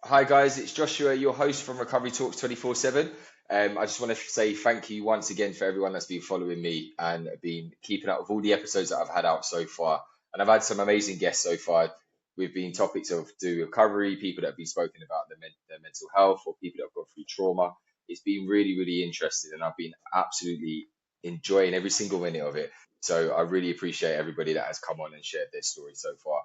Hi guys, it's Joshua, your host from Recovery Talks 24/7. I just want to say thank you once again for everyone that's been following me and been keeping up with all the episodes that I've had out so far. And I've had some amazing guests so far. We've been topics of do recovery, people that have been spoken about their mental health, or people that have gone through trauma. It's been really, really interesting, and I've been absolutely enjoying every single minute of it. So I really appreciate everybody that has come on and shared their story so far.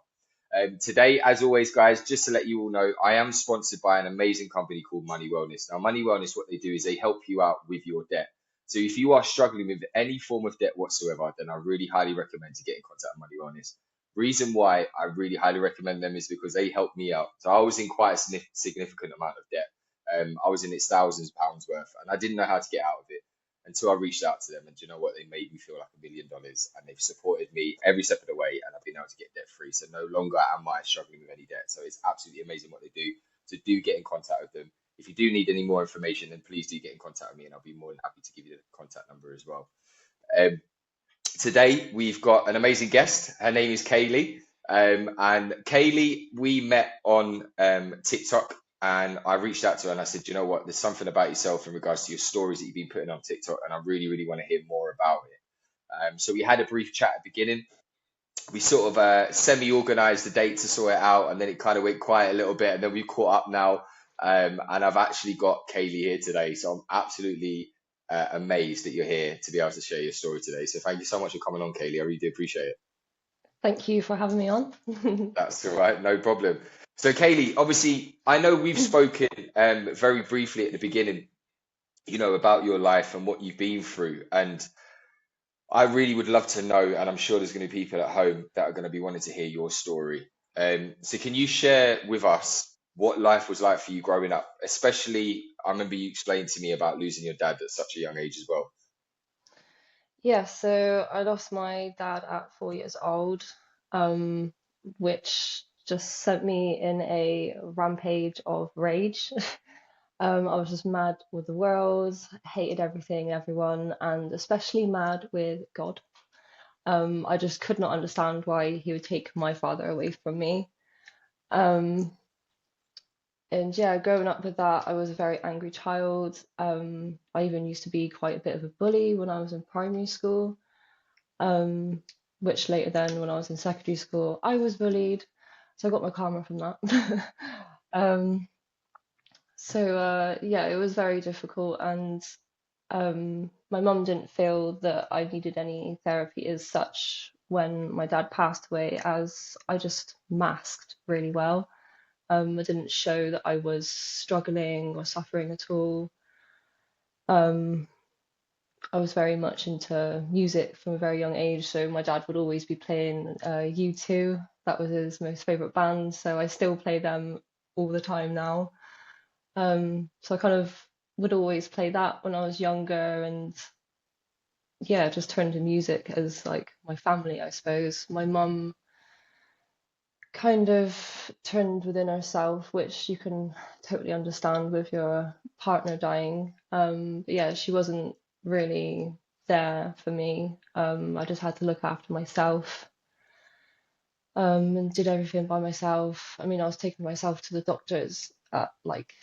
Today, as always, guys, just to let you all know, I am sponsored by an amazing company called Money Wellness. Now, Money Wellness, what they do is they help you out with your debt. So if you are struggling with any form of debt whatsoever, then I really highly recommend to get in contact with Money Wellness. Reason why I really highly recommend them is because they helped me out. So I was in quite a significant amount of debt. I was in its thousands of pounds worth, and I didn't know how to get out of it until I reached out to them. And do you know what? They made me feel like $1 million, and they've supported me every step of the way, and I've been able to get debt free. So no longer am I struggling with any debt. So it's absolutely amazing what they do. So do get in contact with them. If you do need any more information, then please do get in contact with me, and I'll be more than happy to give you the contact number as well. Um, Today we've got an amazing guest. Her name is Kayleigh. And Kayleigh, we met on TikTok, and I reached out to her and I said, you know what, there's something about yourself in regards to your stories that you've been putting on TikTok, and I really, really want to hear more about it. So we had a brief chat at the beginning. We sort of semi-organized the date to sort it out, and then it kind of went quiet a little bit, and then we caught up now. And I've actually got Kayleigh here today, so I'm absolutely amazed that you're here to be able to share your story today. So thank you so much for coming on, Kayleigh. I really do appreciate it. Thank you for having me on. That's all right, no problem. So Kayleigh, obviously, I know we've spoken very briefly at the beginning, about your life and what you've been through, and I really would love to know, and I'm sure there's going to be people at home that are going to be wanting to hear your story. So can you share with us what life was like for you growing up? Especially, I remember you explained to me about losing your dad at such a young age as well. Yeah, so I lost my dad at 4 years old, um, which just sent me in a rampage of rage. I was just mad with the world, hated everything, everyone, and especially mad with God. I just could not understand why he would take my father away from me. Um, and yeah, growing up with that, I was a very angry child. I even used to be quite a bit of a bully when I was in primary school. um, which later then, when I was in secondary school, I was bullied. So I got my karma from that. Um, yeah, it was very difficult, and my mum didn't feel that I needed any therapy as such when my dad passed away, as I just masked really well. I didn't show that I was struggling or suffering at all. Um, I was very much into music from a very young age, so my dad would always be playing U2. That was his most favorite band, so I still play them all the time now. So I kind of would always play that when I was younger, and yeah, just turned to music as like my family, I suppose. My mum kind of turned within herself, which you can totally understand with your partner dying. But yeah, she wasn't really there for me. I just had to look after myself, and did everything by myself. I mean, I was taking myself to the doctors at like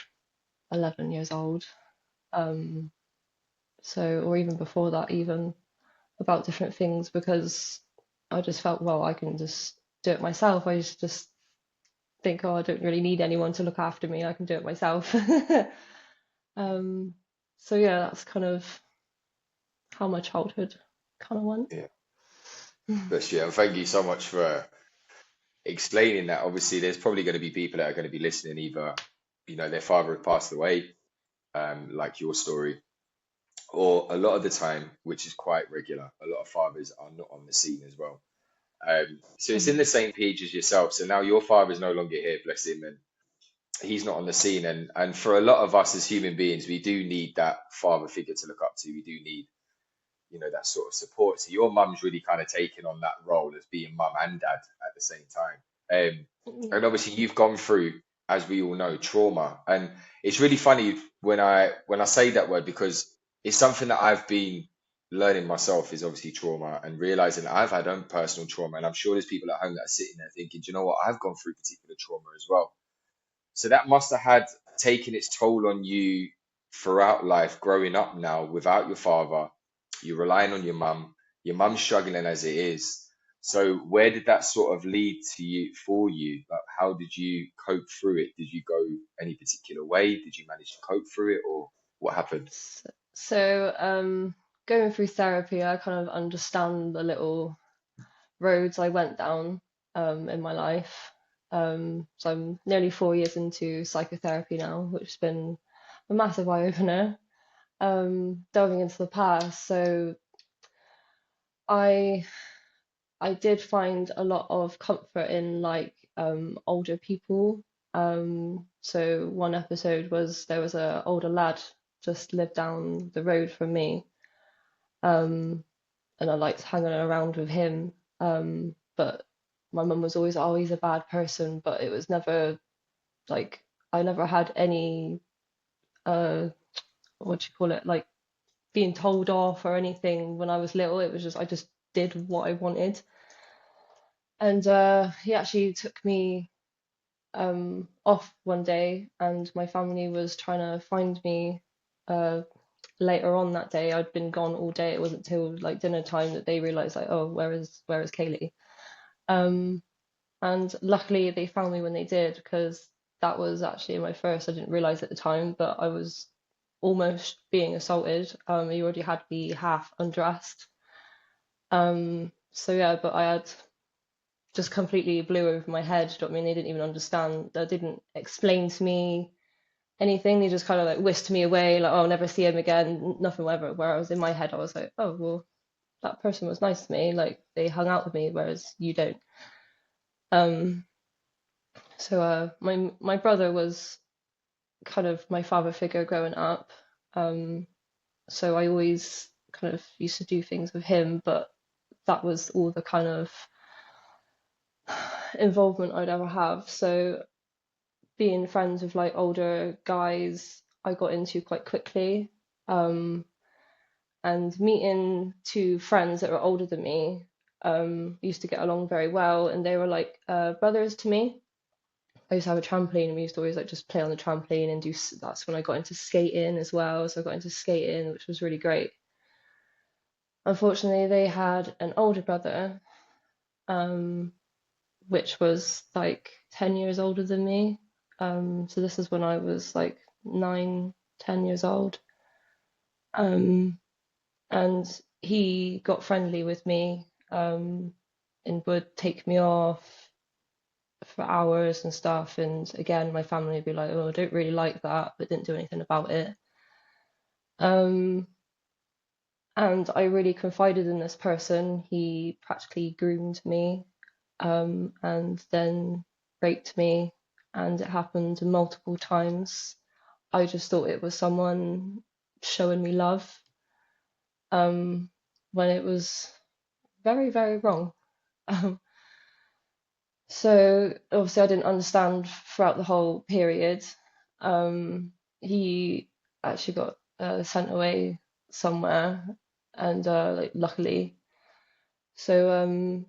11 years old. Um, or even before that, even about different things because I just felt, well, I can just do it myself. I used to just think, oh, I don't really need anyone to look after me. I can do it myself. Um, yeah, that's kind of how my childhood kind of went. Yeah, bless you. And thank you so much for explaining that. Obviously, there's probably going to be people that are going to be listening, either, their father had passed away, like your story, or a lot of the time, which is quite regular, a lot of fathers are not on the scene as well. So it's in Mhm. the same page as yourself. So now your father's no longer here, bless him, and he's not on the scene. And for a lot of us as human beings, we do need that father figure to look up to. We do need, that sort of support. So your mum's really kind of taken on that role as being mum and dad at the same time. And Yeah. obviously you've gone through, as we all know, trauma. And it's really funny when I say that word, because it's something that I've been learning myself, is obviously trauma, and realizing that I've had own personal trauma. And I'm sure there's people at home that are sitting there thinking, do you know what, I've gone through particular trauma as well. So that must have had taken its toll on you throughout life, growing up now without your father. You're relying on your mum's struggling as it is. So where did that sort of lead to you for you? Like how did you cope through it? Did you go any particular way? Did you manage to cope through it or what happened? So, going through therapy, I kind of understand the little roads I went down in my life. So I'm nearly 4 years into psychotherapy now, which has been a massive eye opener. Delving into the past, so I I did find a lot of comfort in like older people. So one episode was there was a older lad just lived down the road from me, um, and I liked hanging around with him. But my mum was always, oh, he's a bad person, but it was never like I never had any uh what do you call it, like being told off or anything when I was little. It was just I just did what I wanted. And he actually took me off one day, and my family was trying to find me uh, later on that day. I'd been gone all day. It wasn't till like dinner time that they realized like, oh, where is Kayleigh? Um, and luckily they found me when they did, because that was actually my first. I didn't realize at the time, but I was almost being assaulted. He already had me half undressed. So yeah, but I had just completely blew over my head. Do you know what I mean? They didn't even understand. They didn't explain to me anything. They just kind of like whisked me away, like, oh, I'll never see him again, nothing whatever. Whereas in my head, I was like, oh, well, that person was nice to me. Like they hung out with me, whereas you don't. Um, so my brother was kind of my father figure growing up. Um, so I always kind of used to do things with him, but that was all the kind of involvement I'd ever have. So being friends with like older guys, I got into quite quickly. Um, and meeting two friends that were older than me, used to get along very well, and they were like brothers to me. I used to have a trampoline, and we used to always like just play on the trampoline and do. That's when I got into skating as well. So I got into skating, which was really great. Unfortunately, they had an older brother, um, which was like 10 years older than me. So this is when I was like 9, 10 years old. Um, and he got friendly with me, and would take me off for hours and stuff. And again, my family would be like, oh, I don't really like that, but didn't do anything about it. Um, and I really confided in this person. He practically groomed me, and then raped me, and it happened multiple times. I just thought it was someone showing me love, um, when it was very, very wrong. Um, so obviously I didn't understand throughout the whole period. He actually got sent away somewhere, and like luckily, so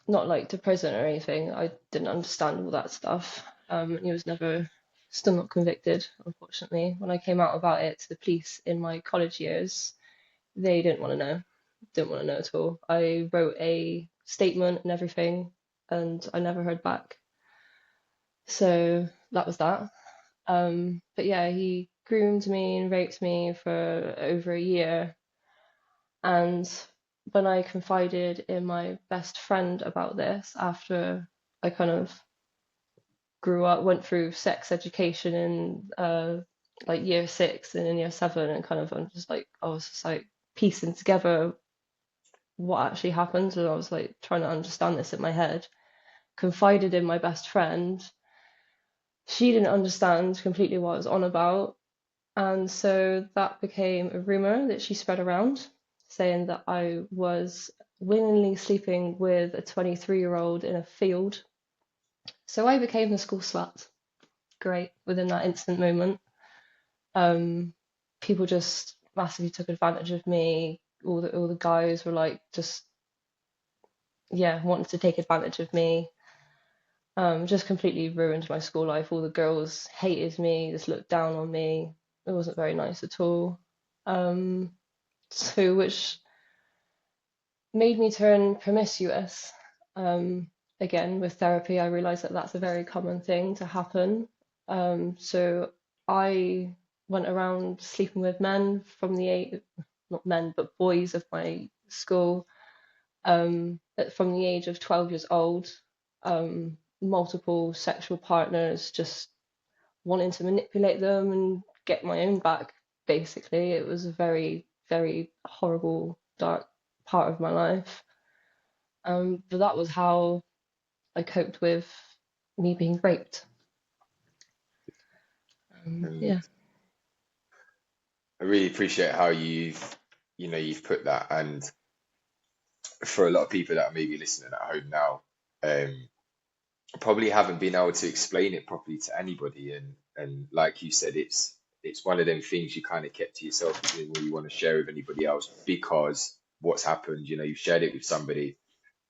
not like to prison or anything. I didn't understand all that stuff. He was never, still not convicted, unfortunately. When I came out about it to the police in my college years, they didn't want to know. Didn't want to know at all. I wrote a statement and everything, and I never heard back. So that was that. But yeah, he groomed me and raped me for over a year. And when I confided in my best friend about this, after I kind of grew up, went through sex education in like year 6 and in year 7, and kind of I was just like piecing together what actually happened, and I was like trying to understand this in my head. Confided in my best friend. She didn't understand completely what I was on about, and so that became a rumor that she spread around, saying that I was willingly sleeping with a 23-year-old in a field. So I became the school slut. Great, within that instant moment. Um, People just massively took advantage of me. All the guys were like just, yeah, wanted to take advantage of me. Just completely ruined my school life. All the girls hated me, just looked down on me. It wasn't very nice at all. Um, so which made me turn promiscuous. Um, Again, with therapy, I realized that that's a very common thing to happen. So I went around sleeping with men from the age, not men, but boys of my school, from the age of 12 years old. Multiple sexual partners, just wanting to manipulate them and get my own back, basically. It was a very, very horrible, dark part of my life. But that was how I coped with me being raped. And Yeah, I really appreciate how you've put that. And for a lot of people that are maybe listening at home now, um, probably haven't been able to explain it properly to anybody. And like you said, it's one of them things you kind of kept to yourself. You didn't really want to share with anybody else because what's happened, you've shared it with somebody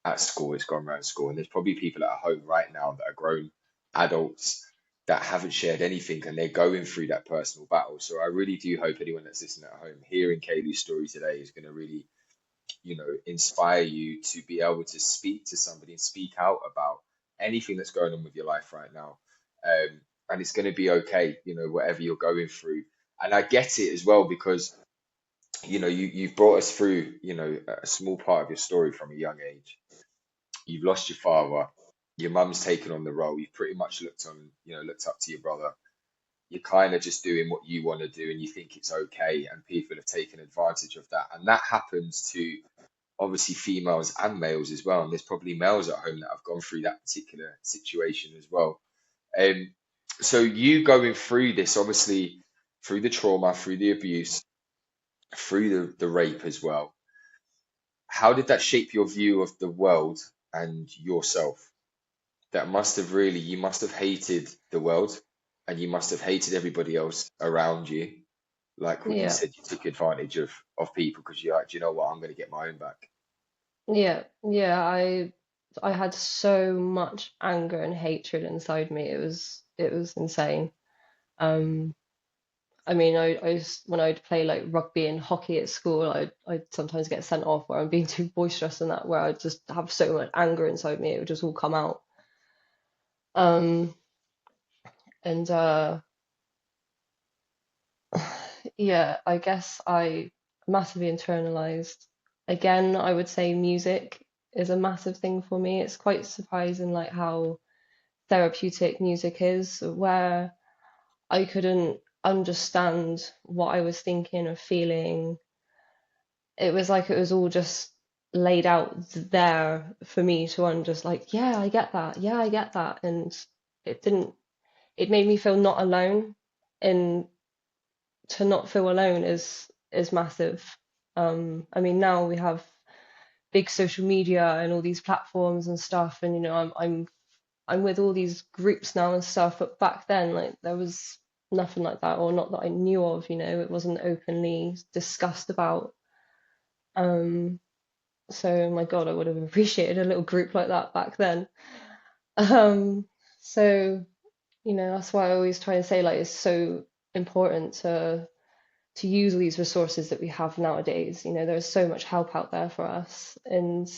at school, it's gone around school, and there's probably people at home right now that are grown adults that haven't shared anything and they're going through that personal battle. So I really do hope anyone that's listening at home hearing Kayleigh's story today is going to really, inspire you to be able to speak to somebody and speak out about anything that's going on with your life right now. And it's going to be okay, whatever you're going through. And I get it as well because, you've brought us through, a small part of your story from a young age. You've lost your father, your mum's taken on the role, you've pretty much looked up to your brother. You're kind of just doing what you want to do and you think it's okay, and people have taken advantage of that. And that happens to obviously females and males as well. And there's probably males at home that have gone through that particular situation as well. Um, so you going through this, obviously through the trauma, through the abuse, through the rape as well, how did that shape your view of the world and yourself? That must have really, you must have hated the world and you must have hated everybody else around you. Like what you yeah, said, you took advantage of people because you're like, do you know what, I'm going to get my own back. yeah. I had so much anger and hatred inside me. It was insane. Um, I mean, when I'd play like rugby and hockey at school, I'd sometimes get sent off where I'm being too boisterous and that, where I'd just have so much anger inside me, it would just all come out. Um, and yeah, I guess I massively internalized. Again, I would say music is a massive thing for me. It's quite surprising, like how therapeutic music is, where I couldn't understand what I was thinking or feeling. It was like it was all just laid out there for me to just like, yeah, I get that. Yeah, I get that. And it didn't, it made me feel not alone. And to not feel alone is massive. I mean, now we have big social media and all these platforms and stuff, and I'm with all these groups now and stuff, but back then, like, there was nothing like that, or not that I knew of, it wasn't openly discussed about. Um, So, my God, I would have appreciated a little group like that back then. Um, so, that's why I always try and say, like, it's so important to use these resources that we have nowadays. There's so much help out there for us. And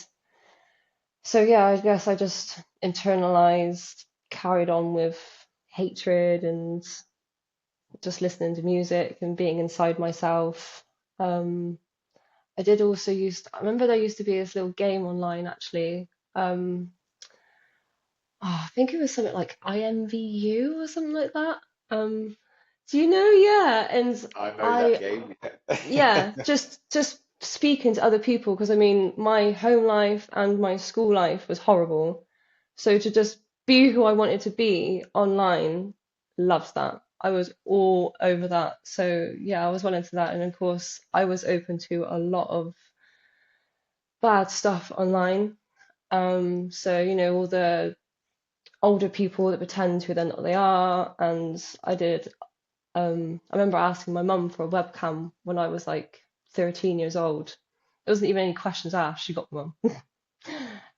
so, yeah, I guess I just internalized, carried on with hatred and just listening to music and being inside myself. Um, I did also I remember there used to be this little game online actually. Um, I think it was something like IMVU or something like that. Um, do you know? Yeah, and I know that I, game. yeah, just speaking to other people, because I mean, my home life and my school life was horrible. So to just be who I wanted to be online, loves that. I was all over that. So yeah, I was well into that, and of course, I was open to a lot of bad stuff online. So all the older people that pretend who they're not they are, and I remember asking my mum for a webcam when I was like 13 years old. There wasn't even any questions asked, she got one.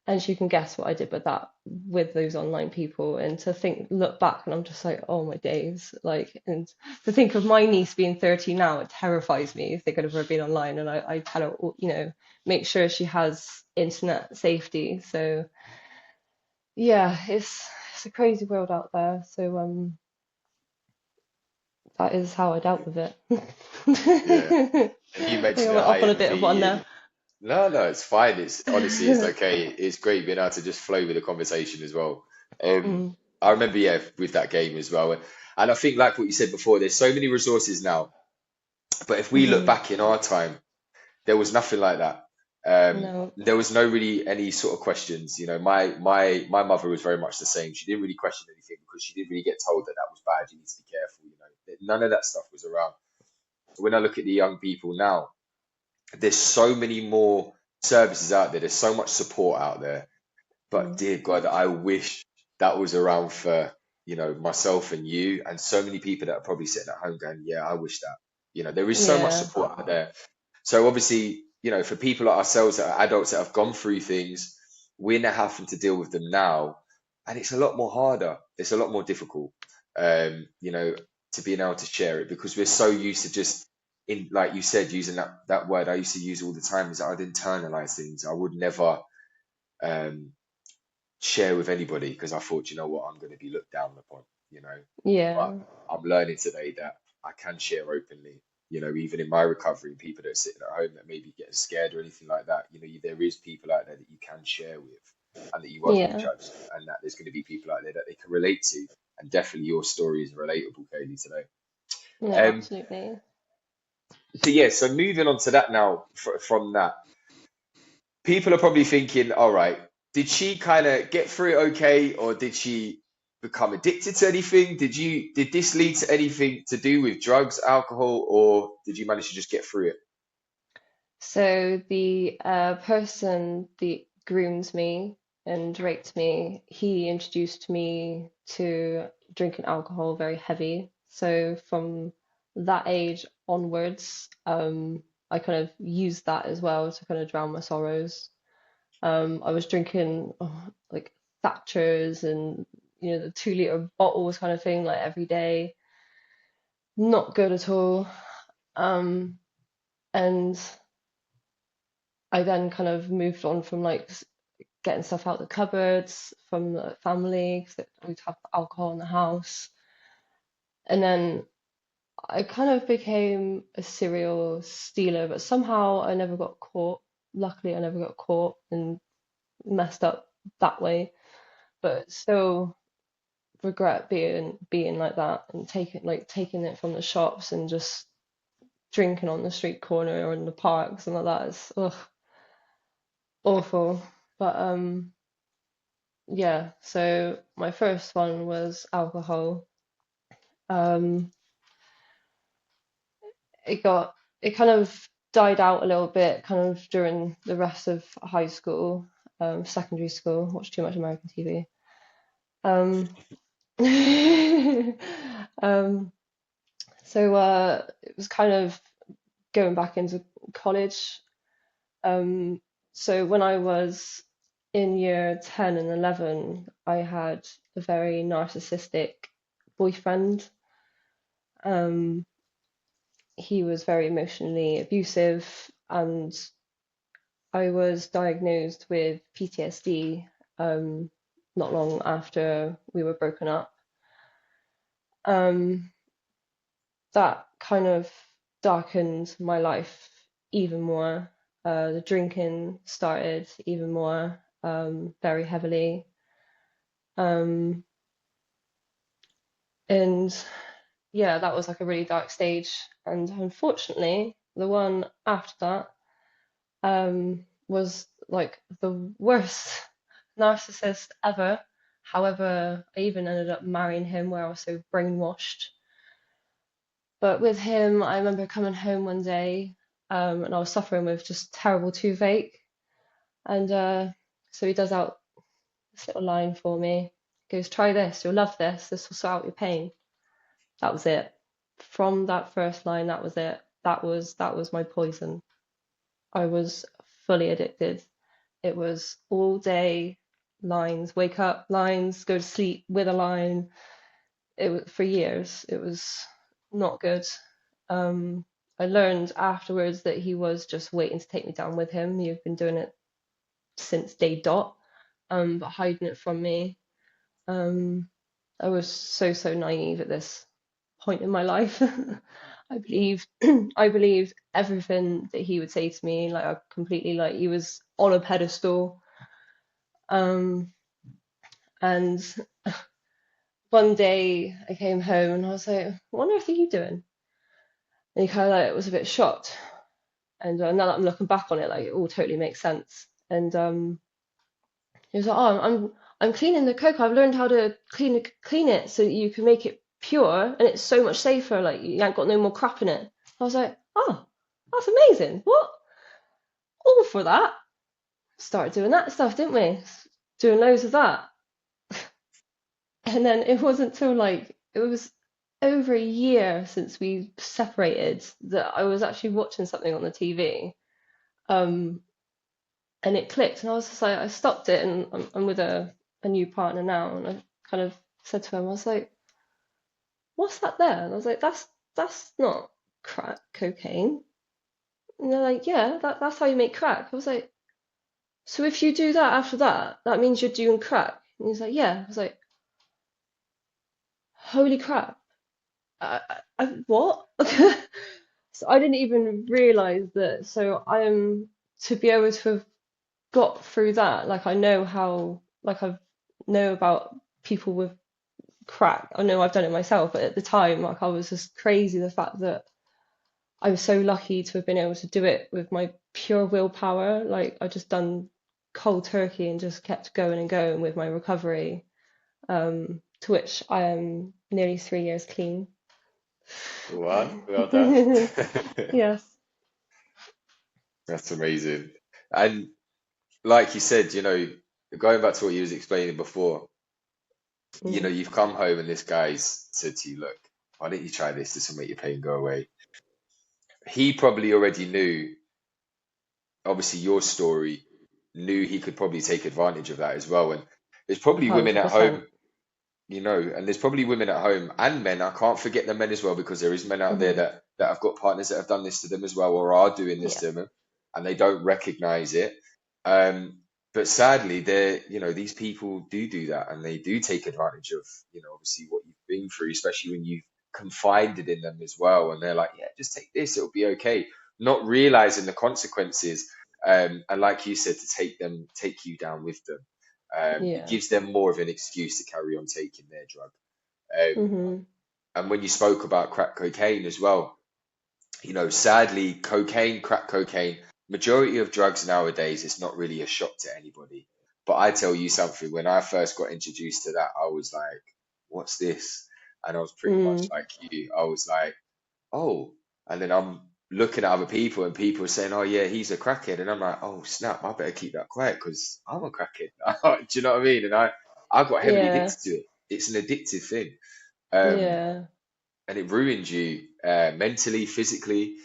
and she can guess what I did with that, with those online people. And to think, look back, and I'm just like, oh my days, like, and to think of my niece being 13 now, it terrifies me thinking of her being online. And I tell her, make sure she has internet safety. So yeah, it's a crazy world out there. So that is how I dealt with it. Yeah. And you I think I mentioned the went off on a bit of one IMV, there. and no, it's fine. It's honestly, it's okay. It's great being able to just flow with the conversation as well. Mm, I remember, yeah, with that game as well, and I think like what you said before, there's so many resources now. But if we look mhm. back in our time, there was nothing like that. No, There was no really any sort of questions. You know, my mother was very much the same. She didn't really question anything because she didn't really get told that that was bad. You need to be careful. You know, none of that stuff was around. When I look at the young people now, there's so many more services out there. There's so much support out there. But mm, dear God, I wish that was around for, myself and you and so many people that are probably sitting at home going, yeah, I wish that. There is so much yeah, support out there. So obviously, for people like ourselves that are adults that have gone through things, we're now having to deal with them now. And it's a lot more harder. It's a lot more difficult, to being able to share it because we're so used to just like you said, using that word I used to use all the time is that I'd internalize things. I would never um, share with anybody because I thought, you know what, I'm going to be looked down upon, you know. But yeah, I'm learning today that I can share openly, even in my recovery, people that are sitting at home that maybe getting scared or anything like that, there is people out there that you can share with and that you won't be yeah, judged and that there's going to be people out there that they can relate to. And definitely your story is relatable, Kayleigh, today. no, Um, absolutely. so yeah, so moving on to that now from that, people are probably thinking, all right, did she kind of get through it okay, or did she become addicted to anything? Did this lead to anything to do with drugs, alcohol, or did you manage to just get through it? So the person that groomed me and raped me, he introduced me to drinking alcohol very heavy. So from that age onwards, I kind of used that as well to kind of drown my sorrows. I was drinking like Thatchers and the 2 liter bottles kind of thing like every day. Not good at all. Um, and I then kind of moved on from like getting stuff out the cupboards from the family because we'd have alcohol in the house. And then I kind of became a serial stealer, but somehow I never got caught. Luckily, I never got caught and messed up that way. But still regret being like that and taking it from the shops and just drinking on the street corner or in the parks and like that is ugh, awful. But yeah, so my first one was alcohol. Um, it kind of died out a little bit kind of during the rest of high school, secondary school, watched too much American TV. Um, um, so it was kind of going back into college. Um, so when I was in year 10 and 11, I had a very narcissistic boyfriend. Um, he was very emotionally abusive, and I was diagnosed with PTSD not long after we were broken up. Um, that kind of darkened my life even more. The drinking started even more, very heavily. Um, and yeah, that was like a really dark stage. And unfortunately, the one after that was like the worst narcissist ever. However, I even ended up marrying him where I was so brainwashed. But with him, I remember coming home one day, and I was suffering with just terrible toothache. And so he does out this little line for me. He goes, try this, you'll love this, this will sort out your pain. That was it. From that first line, that was it. That was my poison. I was fully addicted. It was all day lines, wake up, lines, go to sleep with a line. It was for years. It was not good. Um, I learned afterwards that he was just waiting to take me down with him. He'd been doing it since day dot, but hiding it from me. Um, I was so naive at this point in my life. I believed I believed everything that he would say to me. Like I completely like he was on a pedestal. Um, and one day I came home and I was like, what on earth are you doing? And he kind of like was a bit shocked. And now that I'm looking back on it, like it all totally makes sense. And he was like, "Oh, I'm cleaning the coke. I've learned how to clean it so that you can make it pure, and it's so much safer. Like you ain't got no more crap in it." I was like, "Oh, that's amazing. What? All for that?" Started doing that stuff, didn't we? Doing loads of that. And then it wasn't till like it was over a year since we separated that I was actually watching something on the TV. Um, and it clicked, and I was just like, I stopped it, and I'm with a new partner now, and I kind of said to him, I was like, "What's that there?" And I was like, "That's not crack cocaine." And they're like, "Yeah, that's how you make crack." I was like, "So if you do that after that, that means you're doing crack?" And he's like, "Yeah." I was like, "Holy crap! What?" So I didn't even realize that. So I am to be able to have got through that. Like I know how, like I know about people with crack. I know I've done it myself, but at the time, like I was just crazy the fact that I was so lucky to have been able to do it with my pure willpower. Like I just done cold turkey and just kept going and going with my recovery, to which I am nearly 3 years clean. Well done. Yes. That's amazing. And like you said, going back to what you was explaining before, Mm. you've come home and this guy's said to you, look, why don't you try this? This will make your pain go away. He probably already knew, obviously, your story, knew he could probably take advantage of that as well. And there's probably women at 100%. home, and there's probably women at home and men. I can't forget the men as well because there is men out there Hmm. that have got partners that have done this to them as well or are doing this Yeah. to them and they don't recognize it. Um, but sadly, these people do that and they do take advantage of, obviously what you've been through, especially when you've confided in them as well. And they're like, yeah, just take this, it'll be okay. Not realizing the consequences. And like you said, to take you down with them. It Yeah. gives them more of an excuse to carry on taking their drug. Um, Hmm. and when you spoke about crack cocaine as well, sadly, crack cocaine, majority of drugs nowadays, it's not really a shock to anybody. But I tell you something, when I first got introduced to that, I was like, what's this? And I was pretty much Mm. like you. I was like, oh. And then I'm looking at other people and people are saying, oh, yeah, he's a crackhead. And I'm like, oh, snap, I better keep that quiet because I'm a crackhead. Do you know what I mean? And I got heavily Yeah. addicted to it. It's an addictive thing. Um, Yeah. and it ruins you mentally, physically.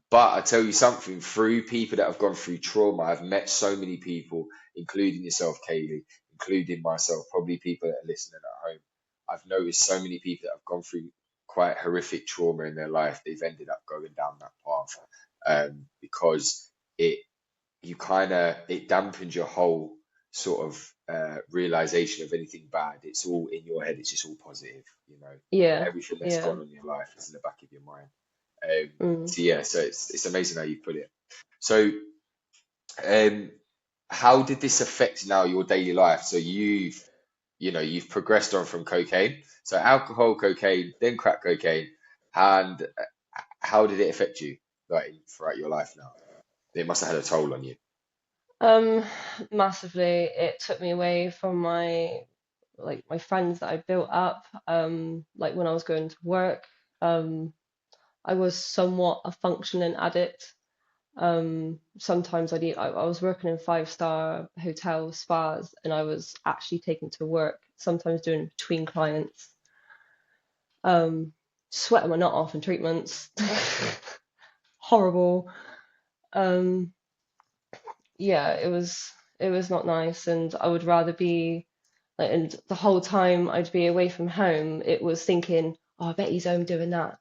But I tell you something, through people that have gone through trauma, I've met so many people, including yourself, Kayleigh, including myself, probably people that are listening at home. I've noticed so many people that have gone through quite horrific trauma in their life, they've ended up going down that path because it it dampens your whole sort of realization of anything bad. It's all in your head. It's just all positive. Yeah. Everything that's Yeah. gone on in your life is in the back of your mind. Mm. So yeah, so it's amazing how you put it. So um, how did this affect now your daily life? So you've progressed on from cocaine, so alcohol, cocaine, then crack cocaine, and how did it affect you like throughout your life now? It must have had a toll on you. Um, Massively. It took me away from my friends that I built up. Like when I was going to work, um, I was somewhat a functioning addict. Sometimes I was working in five-star hotels, spas, and I was actually taken to work, sometimes doing between clients, um, sweating my nut off in treatments. Horrible. Um, yeah, it was not nice, and I would rather be like, and the whole time I'd be away from home, it was thinking, oh, I bet he's home doing that.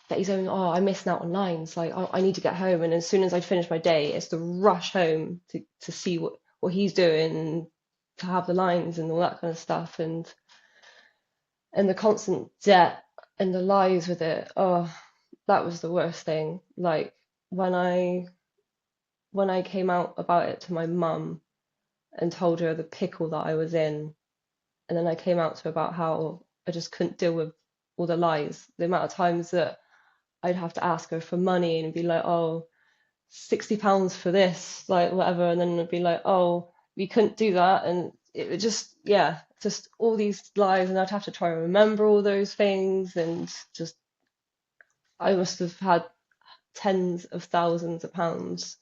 Bet he's home. Oh, I'm missing out on lines. Like, oh, I need to get home. And as soon as I'd finish my day, it's to rush home to see what he's doing and to have the lines and all that kind of stuff. And the constant debt and the lies with it. Oh, that was the worst thing. Like when I came out about it to my mum and told her the pickle that I was in, and then I came out to her about how I just couldn't deal with all the lies. The amount of times that I'd have to ask her for money and be like, oh, £60 for this, like whatever, and then it'd be like, oh, we couldn't do that, and it would just, yeah, just all these lies, and I'd have to try and remember all those things, and just I must have had tens of thousands of pounds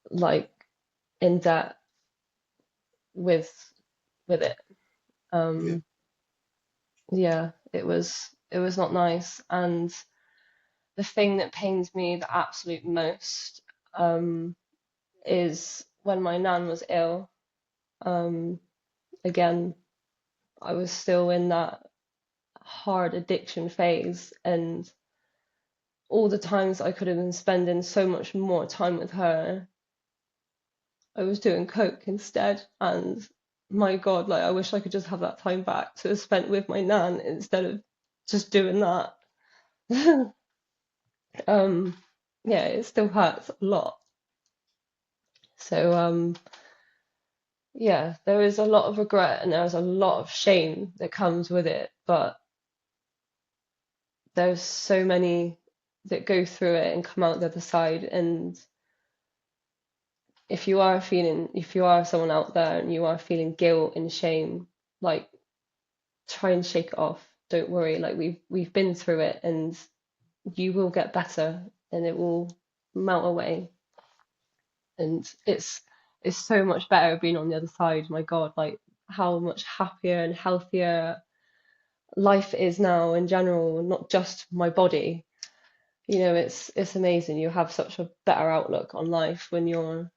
like in debt with it. Yeah. Um, yeah, it was not nice, and the thing that pains me the absolute most um, is when my nan was ill. Um, Again, I was still in that hard addiction phase, and all the times I could have been spending so much more time with her, I was doing coke instead. And my God, like I wish I could just have that time back to have spent with my nan instead of just doing that. Um, yeah, it still hurts a lot. So yeah, there is a lot of regret and there's a lot of shame that comes with it, but there's so many that go through it and come out the other side. And if you are someone out there and you are feeling guilt and shame, like try and shake it off. Don't worry, like we've been through it, and you will get better and it will melt away. And it's so much better being on the other side. My God, like how much happier and healthier life is now in general, not just my body. You know, it's amazing. You have such a better outlook on life when you're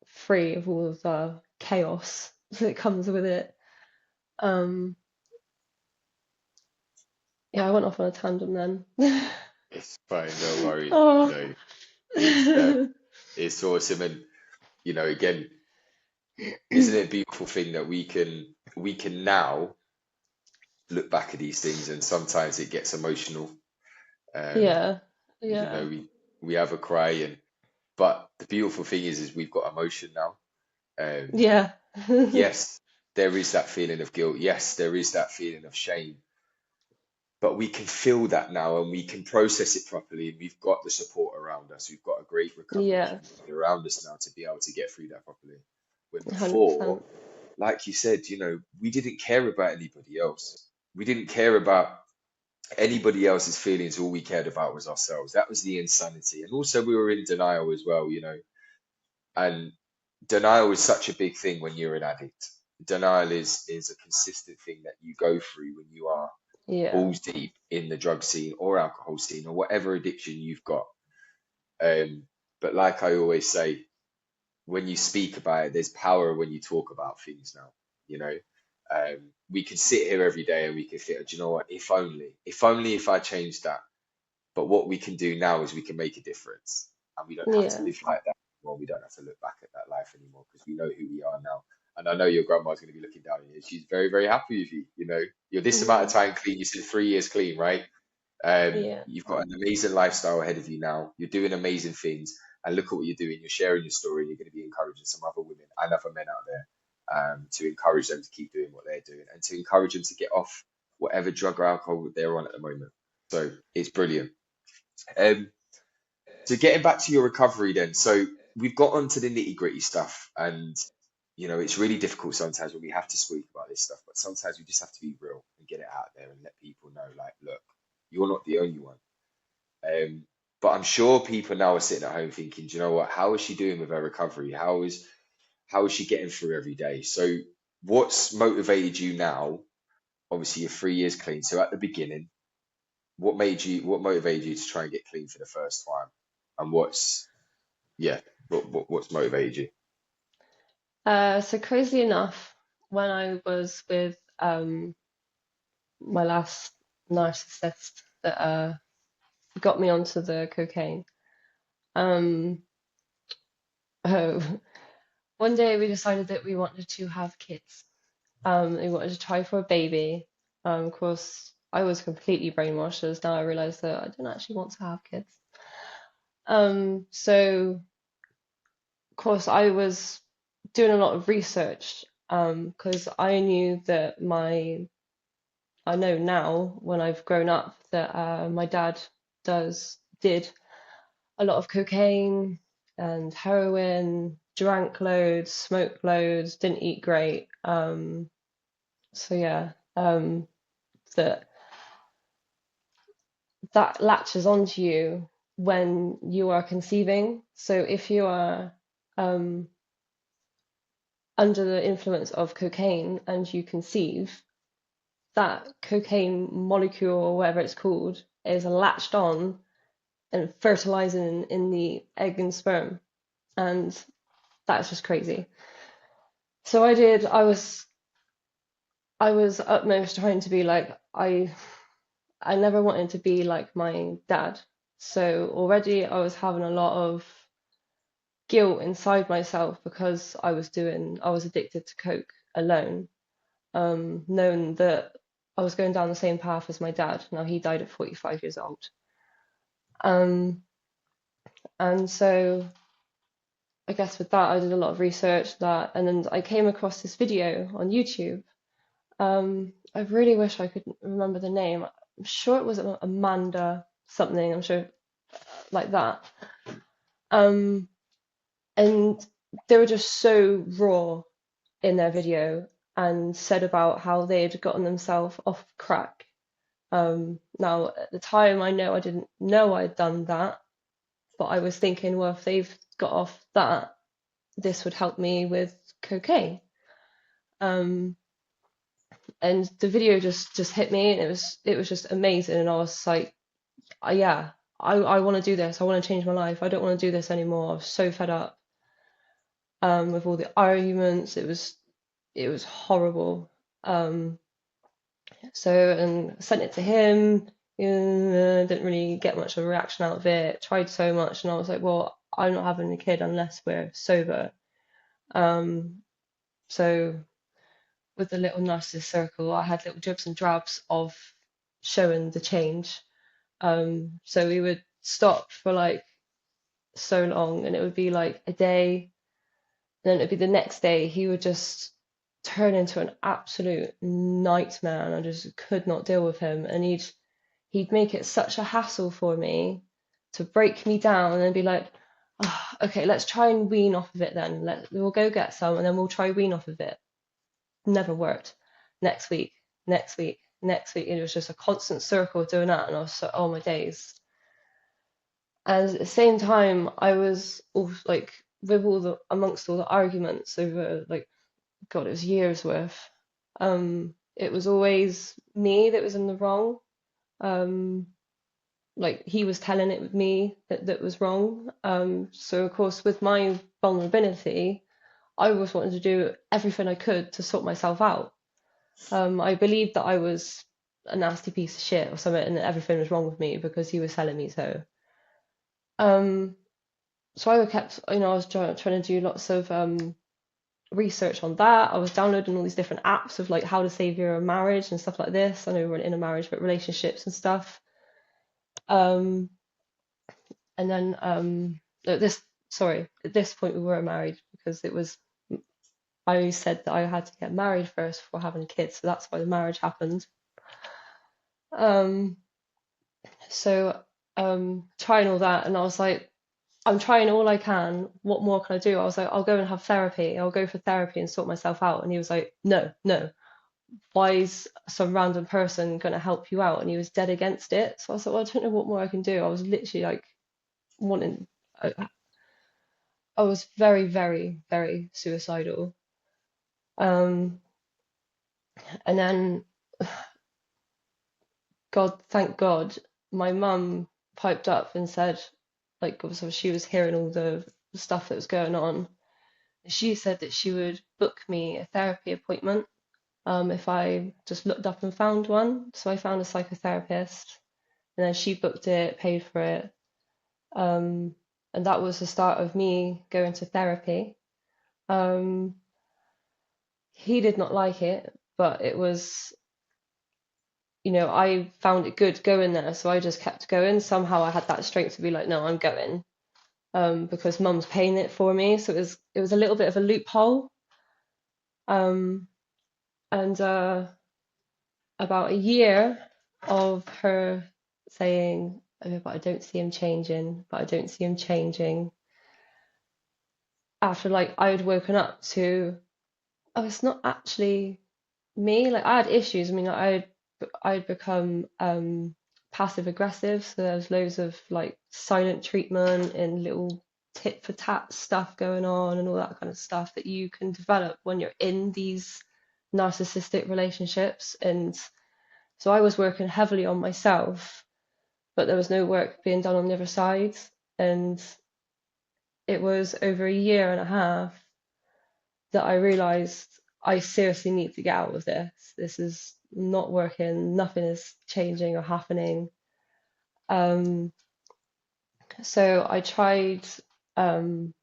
free of all of the chaos that comes with it. Um, yeah, I went off on a tangent then. It's fine, don't worry. Oh. It's it's awesome, and again, isn't it a beautiful thing that we can now look back at these things, and sometimes it gets emotional. Um, Yeah, yeah, we have a cry, but the beautiful thing is we've got emotion now. Um, yeah, yes, there is that feeling of guilt. Yes, there is that feeling of shame, but we can feel that now and we can process it properly. And we've got the support around us. We've got a great recovery yeah, community around us now to be able to get through that properly. When before, 100%. like you said, we didn't care about anybody else. We didn't care about anybody else's feelings. All we cared about was ourselves. That was the insanity. And also, we were in denial as well. And denial is such a big thing when you're an addict. Denial is a consistent thing that you go through when you are Yeah, balls deep in the drug scene or alcohol scene or whatever addiction you've got. Um, but like I always say, when you speak about it, there's power when you talk about things now. You know, we can sit here every day and we can think, do you know what? If only if I changed that. But what we can do now is we can make a difference, and we don't have to yeah, live like that anymore. We don't have to look back at that life anymore because we know who we are now. And I know your grandma's going to be looking down on you. She's very, very happy with you. You're this amount of yeah, time clean. You said 3 years clean, right? yeah, You've got an amazing lifestyle ahead of you now. You're doing amazing things, and look at what you're doing. You're sharing your story. And you're going to be encouraging some other women and other men out there to encourage them to keep doing what they're doing and to encourage them to get off whatever drug or alcohol they're on at the moment. So it's brilliant. Um, so getting back to your recovery then, so we've got onto the nitty gritty stuff, and it's really difficult sometimes when we have to speak about this stuff, but sometimes we just have to be real and get it out there and let people know, like, look, you're not the only one. Um, but I'm sure people now are sitting at home thinking, do you know what? How is she doing with her recovery? How is she getting through every day? So what's motivated you now? Obviously, you're 3 years clean. So at the beginning, what motivated you to try and get clean for the first time? And yeah. What's motivated you? So crazy enough, when I was with my last narcissist that got me onto the cocaine, um, oh, one day we decided that we wanted to have kids. We wanted to try for a baby. Of course, I was completely brainwashed as now I realize that I don't actually want to have kids. So of course I was doing a lot of research because I knew that I know now when I've grown up that my dad did a lot of cocaine and heroin, drank loads, smoked loads, didn't eat great. So yeah, that that latches onto you when you are conceiving. So if you are um, under the influence of cocaine and you conceive, that cocaine molecule or whatever it's called is latched on and fertilizing in the egg and sperm. And that's just crazy. So I was utmost trying to be like I never wanted to be like my dad. So already I was having a lot of guilt inside myself because I was addicted to coke alone, knowing that I was going down the same path as my dad. Now he died at 45 years old. Um, and so I guess with that I did a lot of research that, and then I came across this video on YouTube. I really wish I could remember the name. I'm sure it was Amanda something. I'm sure like that. Um, and they were just so raw in their video and said about how they had gotten themselves off crack. Now, at the time, I didn't know I'd done that, but I was thinking, well, if they've got off that, this would help me with cocaine. Um, and the video just hit me, and it was just amazing, and I was like, yeah, I want to do this. I want to change my life. I don't want to do this anymore. I was so fed up with all the arguments. It was horrible. Um, So, and sent it to him. Didn't really get much of a reaction out of it. Tried so much, and I was like, well, I'm not having a kid unless we're sober. Um, so with the little narcissist circle, I had little dribs and drabs of showing the change. So we would stop for like so long, and it would be like a day, and then it'd be the next day. He would just turn into an absolute nightmare, and I just could not deal with him. And he'd make it such a hassle for me to break me down and then be like, oh, okay, let's try and wean off of it then. We'll go get some and then we'll try wean off of it. Never worked. Next week, next week, next week. It was just a constant circle of doing that, and I was so, oh my days. And at the same time, I was all, like with amongst all the arguments over like God, it was years worth. It was always me that was in the wrong. Um, like he was telling it with me that was wrong. So of course, with my vulnerability, I was wanting to do everything I could to sort myself out. I believed that I was a nasty piece of shit or something, and that everything was wrong with me because he was telling me so. Um, so I kept, I was trying to do lots of research on that. I was downloading all these different apps of like how to save your marriage and stuff like this. I know we're in a marriage, but relationships and stuff. Um, And then at this point we were married because it was I said that I had to get married first before having kids, so that's why the marriage happened. Um, so trying all that, and I was like, I'm trying all I can. What more can I do? I was like, I'll go and have therapy. I'll go for therapy and sort myself out. And he was like, no, no. Why is some random person going to help you out? And he was dead against it. So I was like, well, I don't know what more I can do. I was literally like wanting. I was very, very, very suicidal. Um, and then, thank God, my mum piped up and said, like, so she was hearing all the the stuff that was going on. She said that she would book me a therapy appointment if I just looked up and found one. So I found a psychotherapist, and then she booked it, paid for it, um, and that was the start of me going to therapy. Um, he did not like it, but it was, I found it good going there, so I just kept going. Somehow I had that strength to be like, no, I'm going, because mum's paying it for me. So it was a little bit of a loophole. Um, and about a year of her saying, oh, but I don't see him changing, but I don't see him changing. After like I had woken up to, oh, it's not actually me. Like I had issues. I mean, I'd become passive aggressive, so there was loads of like silent treatment and little tit for tat stuff going on and all that kind of stuff that you can develop when you're in these narcissistic relationships. And so I was working heavily on myself, but there was no work being done on the other side. And it was over a year and a half that I realized I seriously need to get out of this. This is not working. Nothing is changing or happening. Um, so I tried um,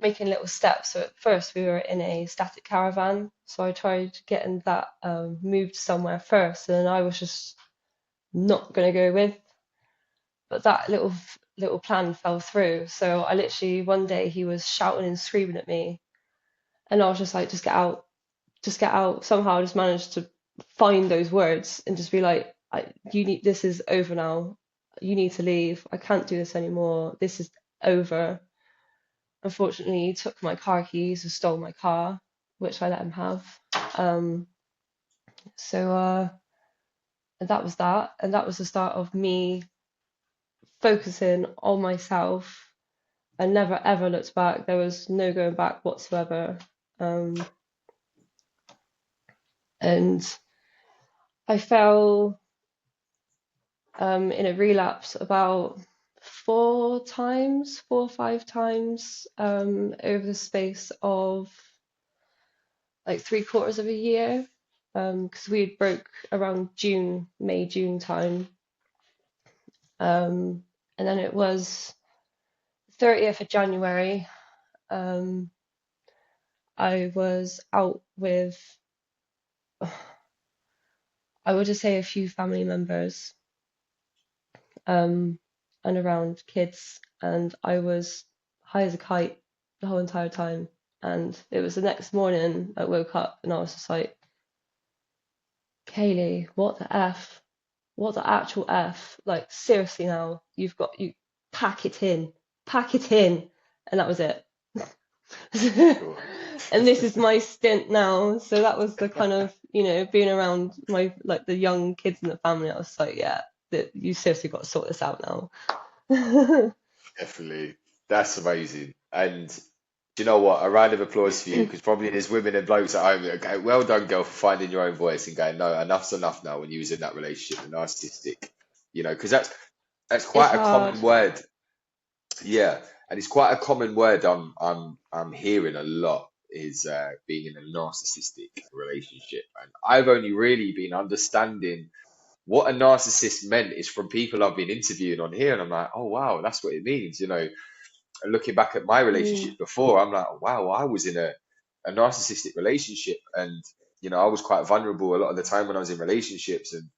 making little steps. So at first we were in a static caravan. So I tried getting that moved somewhere first, and then I was just not going to go with. But that little plan fell through. So I literally one day he was shouting and screaming at me, and I was just like, just get out, just get out. Somehow I just managed to find those words and just be like, this is over now. You need to leave. I can't do this anymore. This is over. Unfortunately, he took my car keys and stole my car, which I let him have. Um, so that was that. And that was the start of me focusing on myself. I never ever looked back. There was no going back whatsoever. Um, and I fell in a relapse about 4 or 5 times over the space of like 3/4 of a year, because we had broke around May, June time. And then it was 30th of January. Um, I was out with, I would just say, a few family members, um, and around kids, and I was high as a kite the whole entire time. And it was the next morning I woke up and I was just like, Kayleigh, what the F? What the actual F? Like, seriously now, you pack it in, pack it in. And that was it. Sure. And this is my stint now. So that was the kind of, being around like the young kids in the family. I was like, yeah, that you seriously got to sort this out now. Definitely. That's amazing. And do you know what? A round of applause for you, because probably there's women and blokes at home that go, well done, girl, for finding your own voice and going, no, enough's enough now when you was in that relationship, the narcissistic, because that's It's quite a hard. common word. Yeah. And it's quite a common word I'm hearing a lot is being in a narcissistic relationship. And I've only really been understanding what a narcissist meant is from people I've been interviewing on here, and I'm like, oh wow, that's what it means, And looking back at my Mm, relationship before, I'm like, wow, I was in a narcissistic relationship, and I was quite vulnerable a lot of the time when I was in relationships, and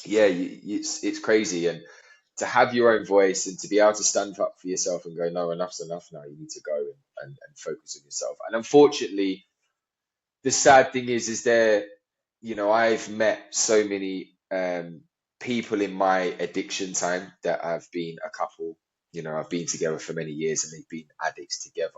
yeah, it's crazy, and to have your own voice and to be able to stand up for yourself and go, no, enough's enough now. You need to go and focus on yourself. And unfortunately, the sad thing is there, I've met so many people in my addiction time that have been a couple, I've been together for many years and they've been addicts together.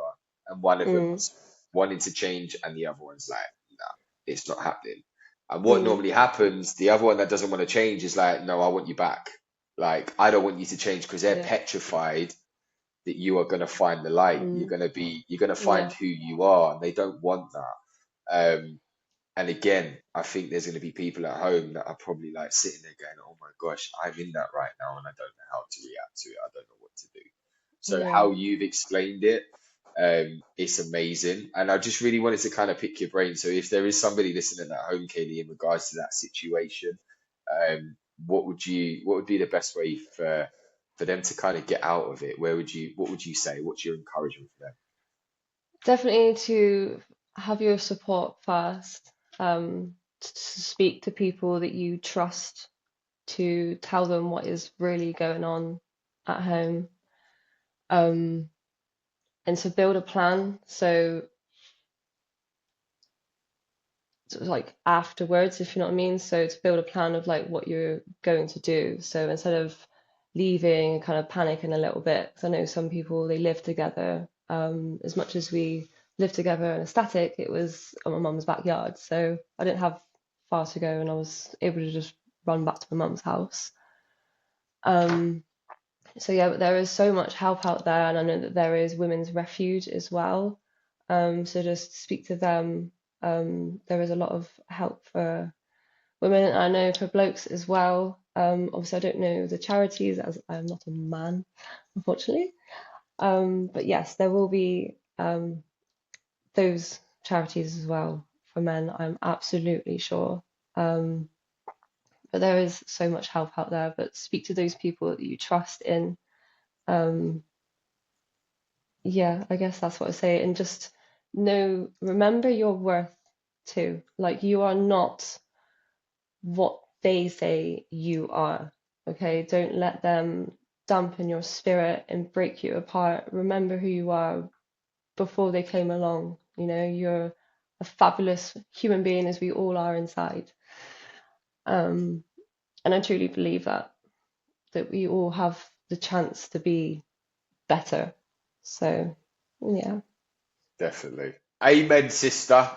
And one of mm, them's wanting to change and the other one's like, nah, it's not happening. And what mm, normally happens, the other one that doesn't want to change is like, no, I want you back. Like, I don't want you to change because they're yeah. petrified that you are going to find the light. Mm, You're going to find yeah. who you are, and they don't want that. And again, I think there's going to be people at home that are probably like sitting there going, "Oh my gosh, I'm in that right now, and I don't know how to react to it. I don't know what to do." So Yeah. how you've explained it, it's amazing. And I just really wanted to kind of pick your brain. So if there is somebody listening at home, Kayleigh, in regards to that situation, what would be the best way for them to kind of get out of it? What would you say? What's your encouragement for them? Definitely to have your support first, to speak to people that you trust, to tell them what is really going on at home, um, and to build a plan. So, like afterwards, if you know what I mean. So, to build a plan of like what you're going to do. So, instead of leaving and kind of panicking a little bit, because I know some people they live together. As much as we lived together in a static, it was on my mum's backyard. So, I didn't have far to go, and I was able to just run back to my mum's house. Um, So yeah, but there is so much help out there, and I know that there is women's refuge as well. So just speak to them. There is a lot of help for women, and I know for blokes as well. Obviously, I don't know the charities as I'm not a man, unfortunately. But yes, there will be those charities as well for men. I'm absolutely sure. Um, but there is so much help out there. But speak to those people that you trust in. Um, Yeah, I guess that's what I say. And just know, remember your worth too. Like you are not what they say you are. Okay? Don't let them dampen your spirit and break you apart. Remember who you are before they came along. You know, you're a fabulous human being as we all are inside. Um, and I truly believe that we all have the chance to be better. So, yeah. Definitely. Amen, sister,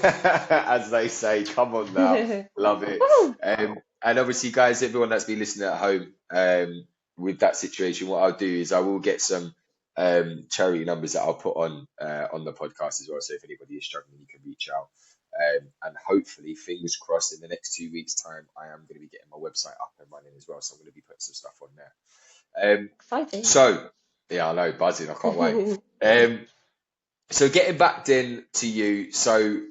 as they say. Come on now. Love it. Woo! And obviously, guys, everyone that's been listening at home, with that situation, what I'll do is I will get some charity numbers that I'll put on the podcast as well. So if anybody is struggling, you can reach out. And hopefully, fingers crossed, in the next 2 weeks' time, I am going to be getting my website up and running as well. So I'm going to be putting some stuff on there. Exciting. So, yeah, I know, buzzing. I can't wait. Um, so getting back then to you, so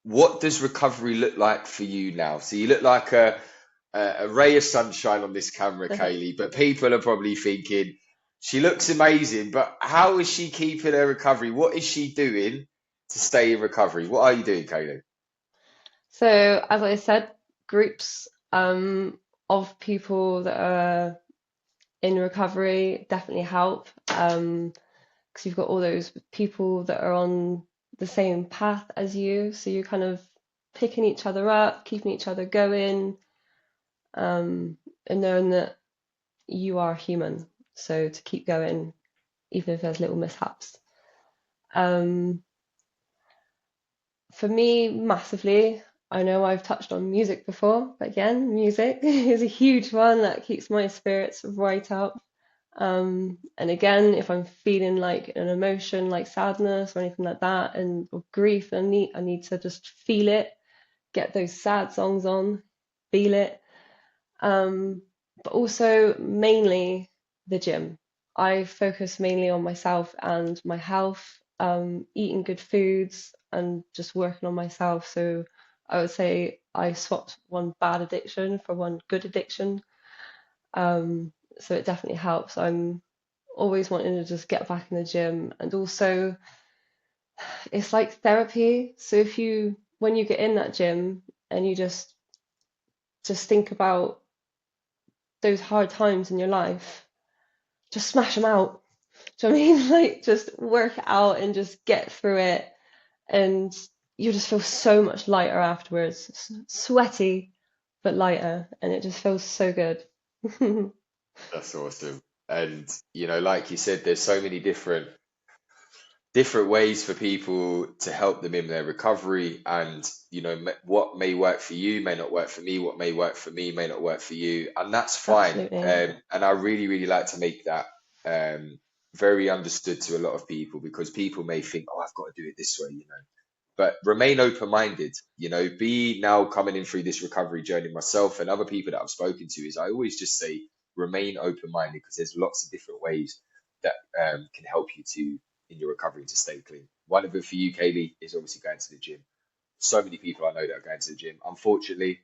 what does recovery look like for you now? So you look like a ray of sunshine on this camera, Kayleigh, but people are probably thinking she looks amazing, but how is she keeping her recovery? What is she doing to stay in recovery? What are you doing, Kayleigh? So, as I said, groups of people that are in recovery definitely help because you've got all those people that are on the same path as you. So you're kind of picking each other up, keeping each other going, and knowing that you are human. So to keep going, even if there's little mishaps. Um, For me, massively. I know I've touched on music before, but again, music is a huge one that keeps my spirits right up. And again, if I'm feeling like an emotion like sadness or anything like that, and or grief, I need to just feel it, get those sad songs on, feel it. Um, but also mainly the gym. I focus mainly on myself and my health, eating good foods and just working on myself. So I would say I swapped one bad addiction for one good addiction. So it definitely helps. I'm always wanting to just get back in the gym, and also it's like therapy. So when you get in that gym and you just think about those hard times in your life, just smash them out. Do you know what I mean? Like just work it out and just get through it, and you just feel so much lighter afterwards. Sweaty, but lighter, and it just feels so good. That's awesome. And like you said, there's so many different ways for people to help them in their recovery, and what may work for you may not work for me, what may work for me may not work for you, and that's fine. Absolutely. And I really really like to make that very understood to a lot of people, because people may think, oh, I've got to do it this way, but remain open-minded. Be now coming in through this recovery journey myself and other people that I've spoken to, is I always just say remain open-minded, because there's lots of different ways that can help you to in your recovery to stay clean. One of them for you, Kayleigh, is obviously going to the gym. So many people I know that are going to the gym. Unfortunately,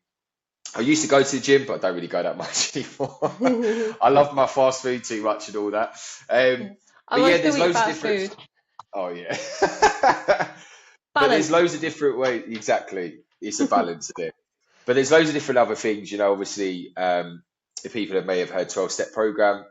I used to go to the gym, but I don't really go that much anymore. I love my fast food too much and all that. Um, I but might yeah, still there's eat loads of fast different. food. Oh yeah. But there's Balance. loads of different ways. Exactly, it's a balance of it. But there's loads of different other things. Obviously, the people that may have heard 12-step program.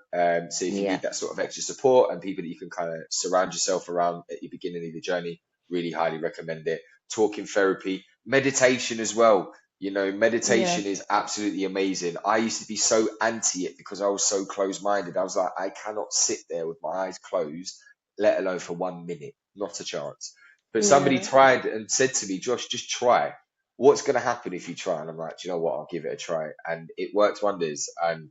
So if you need that Yes. sort of extra support and people that you can kind of surround yourself around at your beginning of the journey, really highly recommend it. Talking therapy, meditation as well. Meditation is Yes. absolutely amazing. I used to be so anti it because I was so close-minded. I was like, I cannot sit there with my eyes closed, let alone for 1 minute. Not a chance. But somebody Yeah. tried and said to me, Josh, just try. What's going to happen if you try? And I'm like, do you know what? I'll give it a try. And it worked wonders. And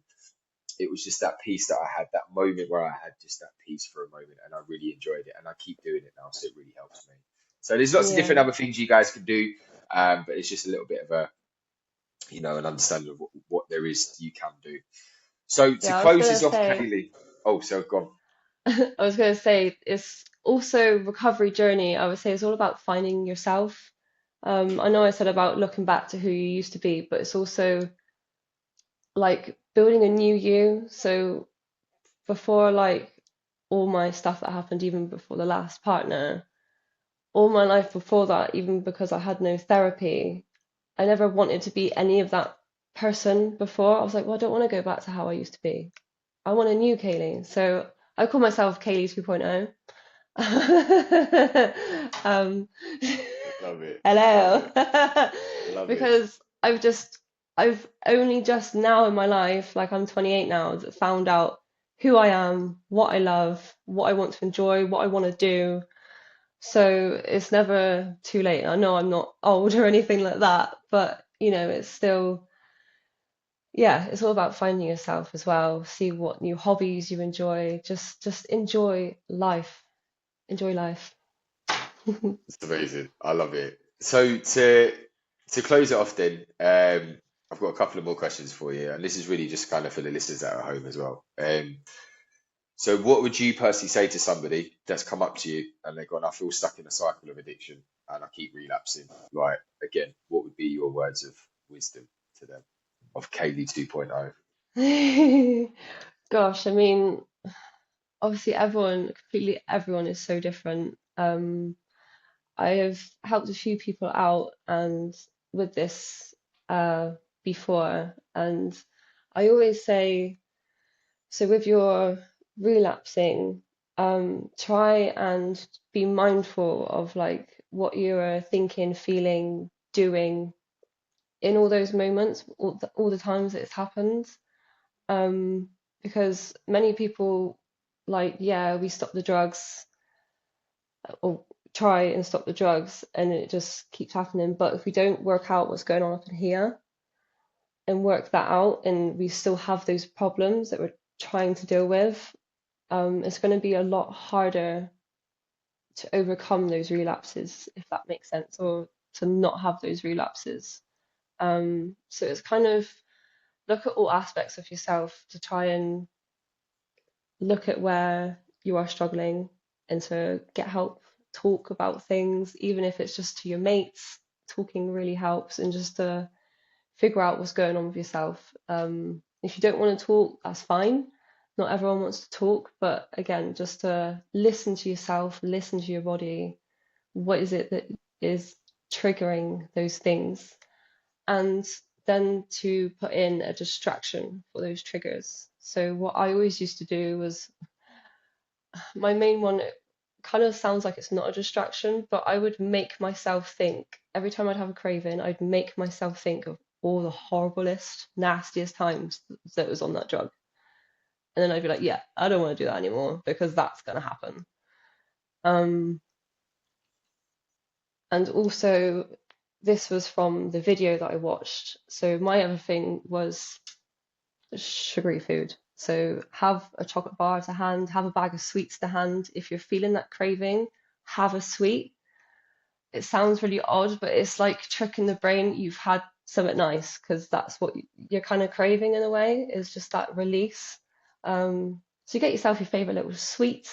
it was just that peace that I had, that moment where I had just that peace for a moment. And I really enjoyed it. And I keep doing it now. So it really helps me. So there's lots of different Yeah. other things you guys can do. But it's just a little bit of an understanding of what there is you can do. So to Yeah, I was close gonna this off, say, Kayleigh. Oh, so gone. I was gonna say it's also recovery journey. I would say it's all about finding yourself. I know I said about looking back to who you used to be, but it's also like building a new you. So before like all my stuff that happened, even before the last partner, all my life before that, even because I had no therapy, I never wanted to be any of that person before. I was like, well, I don't want to go back to how I used to be. I want a new Kayleigh. So I call myself Kayleigh 2.0. Um, Love it. Love hello. it. Love it. Because I've only just now in my life, like I'm 28 now, that found out who I am, what I love, what I want to enjoy, what I want to do. So it's never too late. I know I'm not old or anything like that, but it's still, yeah, it's all about finding yourself as well. See what new hobbies you enjoy. Just enjoy life. Enjoy life. It's amazing. I love it. So to close it off then, I've got a couple of more questions for you, and this is really just kind of for the listeners that are at home as well. So what would you personally say to somebody that's come up to you and they've gone, I feel stuck in a cycle of addiction and I keep relapsing? Right, again, what would be your words of wisdom to them of Kayleigh 2.0? Gosh, I mean, obviously completely everyone is so different. I have helped a few people out and with this uh, before, and I always say, so with your relapsing, try and be mindful of like what you're thinking, feeling, doing in all those moments, all the times it's happened. Um, because many people like, yeah, we stop the drugs or try and stop the drugs and it just keeps happening. But if we don't work out what's going on up in here and work that out and we still have those problems that we're trying to deal with, it's going to be a lot harder to overcome those relapses, if that makes sense, or to not have those relapses. So it's kind of look at all aspects of yourself to try and look at where you are struggling and to get help, talk about things, even if it's just to your mates. Talking really helps, and just to figure out what's going on with yourself. If you don't want to talk, that's fine. Not everyone wants to talk, but again, just to listen to yourself, listen to your body. What is it that is triggering those things? And then to put in a distraction for those triggers. So, what I always used to do was my main one kind of sounds like it's not a distraction, but I would make myself think every time I'd have a craving, I'd make myself think of all the horriblest, nastiest times that was on that drug. And then I'd be like, yeah, I don't want to do that anymore because that's going to happen. Um, and also, this was from the video that I watched. So my other thing was sugary food. So have a chocolate bar to hand, have a bag of sweets to hand. If you're feeling that craving, have a sweet. It sounds really odd, but it's like tricking the brain you've had something nice because that's what you're kind of craving in a way, is just that release. So get yourself your favorite little sweet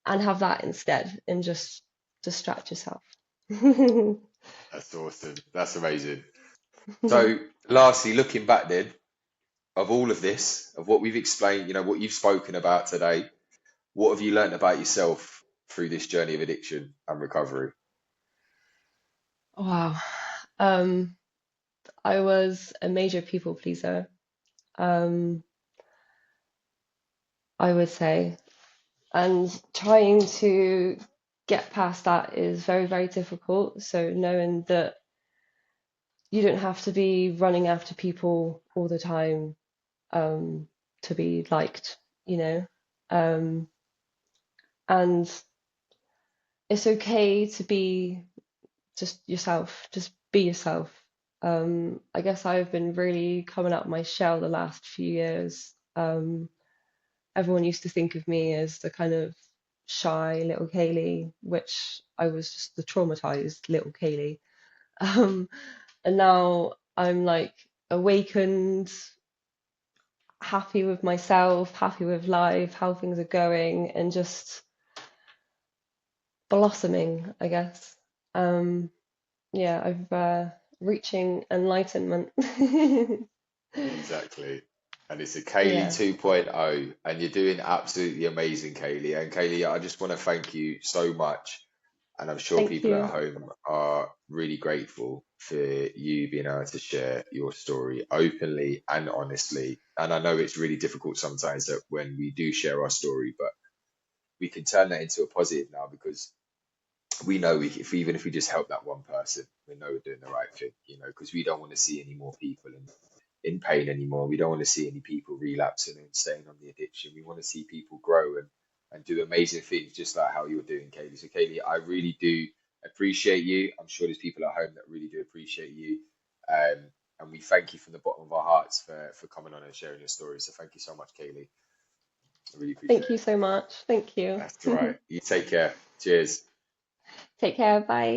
and have that instead and just distract yourself. That's awesome. That's amazing. So, lastly, looking back then, of all of this, of what we've explained, what you've spoken about today, what have you learned about yourself through this journey of addiction and recovery? Wow. Um, I was a major people pleaser, um, I would say. And trying to get past that is very, very difficult. So knowing that you don't have to be running after people all the time, um, to be liked, you know. Um, and it's okay to be just yourself, just be yourself. I guess I've been really coming out of my shell the last few years. Everyone used to think of me as the kind of shy little Kayleigh, which I was just the traumatized little Kayleigh. Um, and now I'm like awakened, happy with myself, happy with life, how things are going, and just blossoming, I guess. Um, yeah, I've reaching enlightenment. Exactly. And it's a Kayleigh Yeah, 2.0, and you're doing absolutely amazing, Kayleigh. And Kayleigh, I just want to thank you so much. And I'm sure thank people at you. home are really grateful for you being able to share your story openly and honestly. And I know it's really difficult sometimes that when we do share our story, but we can turn that into a positive now because we know even if we just help that one person, we know we're doing the right thing, because we don't want to see any more people in pain anymore. We don't want to see any people relapsing and staying on the addiction. We want to see people grow and do amazing things, just like how you're doing, Kayleigh. So, Kayleigh, I really do appreciate you. I'm sure there's people at home that really do appreciate you. Um, and we thank you from the bottom of our hearts for coming on and sharing your story. So, thank you so much, Kayleigh. I really appreciate Thank you it. so much. Thank you. That's all right. You take care. Cheers. Take care. Bye.